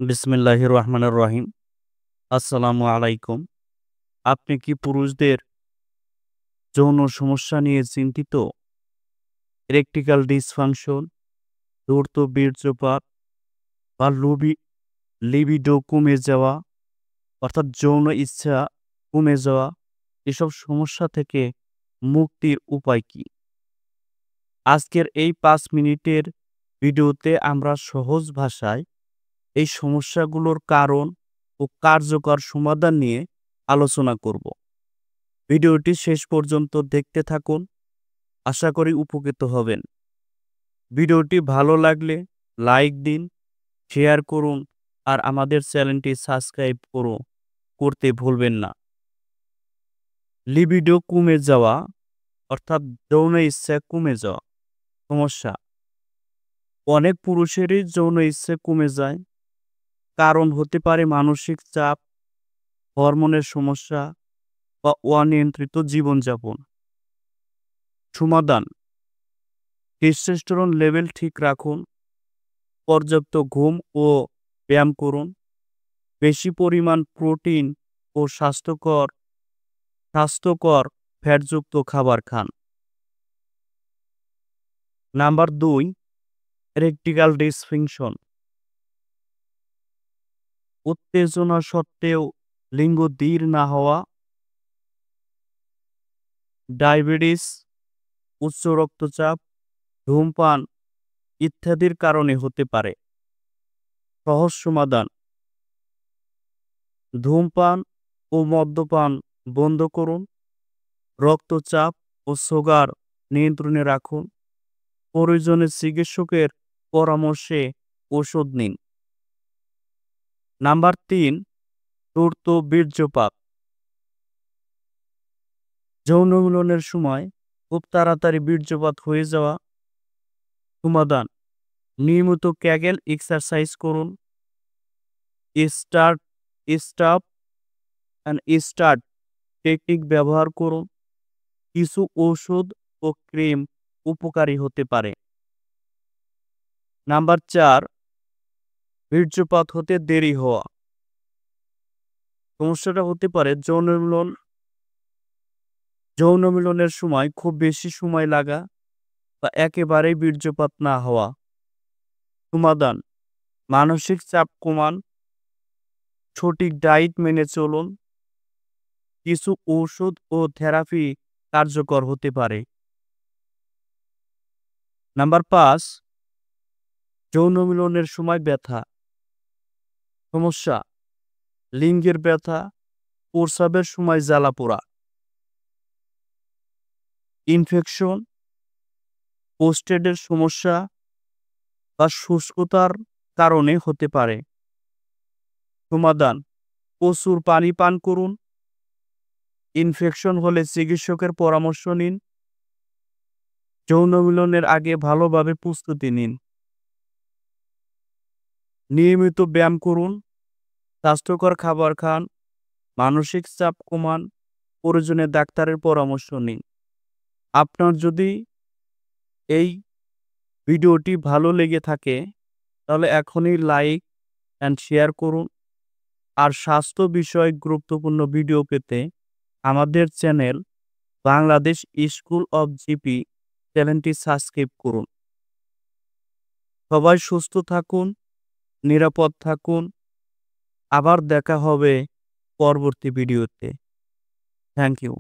বিসমিল্লাহির রহমানির রহিম। আসসালামু আলাইকুম। আপনি কি পুরুষদের যৌন সমস্যা নিয়ে চিন্তিত? ইরেকটিক্যাল ডিসফাংশন, দ্রুত বীর্যপাত বা লিবিডো কমে যাওয়া অর্থাৎ যৌন ইচ্ছা কমে যাওয়া, এসব সমস্যা থেকে মুক্তির উপায় কি? আজকের এই ৫ মিনিটের ভিডিওতে আমরা সহজ ভাষায় এই সমস্যাগুলোর কারণ ও কার্যকর সমাধান নিয়ে আলোচনা করব। ভিডিওটি শেষ পর্যন্ত দেখতে থাকুন। আশা করি উপকৃত হবেন। ভিডিওটি ভালো লাগলে লাইক দিন, শেয়ার করুন আর আমাদের চ্যানেলটি সাবস্ক্রাইব করতে ভুলবেন না। লিবিডো কমে যাওয়া অর্থাৎ যৌন ইচ্ছা কমে যাওয়া সমস্যা। অনেক পুরুষেরই যৌন ইচ্ছে কমে যায়। কারণ হতে পারে মানসিক চাপ, হরমোনের সমস্যা বা অনিয়ন্ত্রিত জীবনযাপন। সমাধান: টেস্টোস্টেরন লেভেল ঠিক রাখুন, পর্যাপ্ত ঘুম ও ব্যায়াম করুন, বেশি পরিমাণ প্রোটিন ও স্বাস্থ্যকর স্বাস্থ্যকর ফ্যাটযুক্ত খাবার খান। Number ২, ইরেকটিক্যাল dysfunction. উত্তেজনা সত্ত্বেও লিঙ্গ দৃঢ় না হওয়া, ডায়াবেটিস, উচ্চ রক্তচাপ, ধূমপান ইত্যাদির কারণে হতে পারে। সহজ সমাধান: ধূমপান ও মদ্যপান বন্ধ করুন, রক্তচাপ ও সুগার নিয়ন্ত্রণে রাখুন, প্রয়োজনে চিকিৎসকের পরামর্শে ওষুধ নিন। নাম্বার ৩, দ্রুত বীর্যপাত। যৌন মিলনের সময় খুব তাড়াতাড়ি বীর্যপাত হয়ে যাওয়া। সমাধান: নিয়মিত ক্যাগেল এক্সারসাইজ করুন, start stop and start technique ব্যবহার করুন। কিছু ওষুধ ও ক্রিম উপকারী হতে পারে। নাম্বার ৪, বীর্যপাত হতে দেরি হওয়া। সমস্যাটা হতে পারে যৌন মিলনের সময় খুব বেশি সময় লাগা বা একেবারেই বীর্যপাত না হওয়া। সমাধান: মানসিক চাপ কমান, সঠিক ডায়েট মেনে চলুন, কিছু ঔষধ ও থেরাপি কার্যকর হতে পারে। নাম্বার ৫, যৌন মিলনের সময় ব্যথা। সমস্যা: লিঙ্গের ব্যথা, প্রস্রাবের সময় জ্বালাপোড়া, ইনফেকশন, প্রোস্টেটের সমস্যা বা শুষ্কতার কারণে হতে পারে। সমাধান: প্রচুর পানি পান করুন, ইনফেকশন হলে চিকিৎসকের পরামর্শ নিন, যৌন মিলনের আগে ভালোভাবে প্রস্তুতি নিন, নিয়মিত ব্যায়াম করুন, স্বাস্থ্যকর খাবার খান, মানসিক চাপ কমান, প্রয়োজনে ডাক্তারের পরামর্শ নিন। আপনার যদি এই ভিডিওটি ভালো লেগে থাকে তাহলে এখনই লাইক অ্যান্ড শেয়ার করুন। আর স্বাস্থ্য বিষয়ক গুরুত্বপূর্ণ ভিডিও পেতে আমাদের channel Bangladesh school of GP চ্যানেলটি সাবস্ক্রাইব করুন। সবাই সুস্থ থাকুন, নিরাপদ থাকুন। আবার দেখা হবে পরবর্তী ভিডিওতে। Thank you.